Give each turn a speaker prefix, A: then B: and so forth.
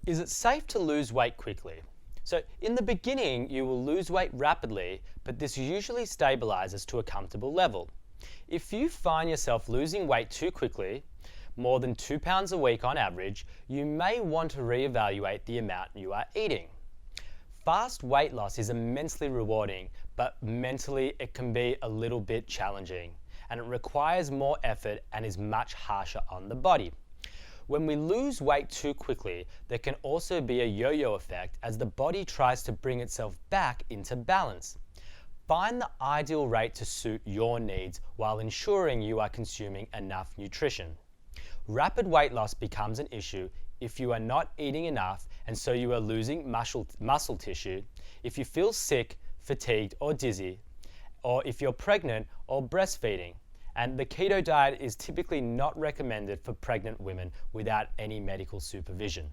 A: Is it safe to lose weight quickly? So in the beginning, you will lose weight rapidly, but this usually stabilizes to a comfortable level. If you find yourself losing weight too quickly, more than 2 pounds a week on average, you may want to reevaluate the amount you are eating. Fast weight loss is immensely rewarding, but mentally it can be a little bit challenging, and it requires more effort and is much harsher on the body. When we lose weight too quickly, there can also be a yo-yo effect as the body tries to bring itself back into balance. Find the ideal rate to suit your needs while ensuring you are consuming enough nutrition. Rapid weight loss becomes an issue if you are not eating enough and so you are losing muscle tissue, if you feel sick, fatigued or dizzy, or if you're pregnant or breastfeeding. And the keto diet is typically not recommended for pregnant women without any medical supervision.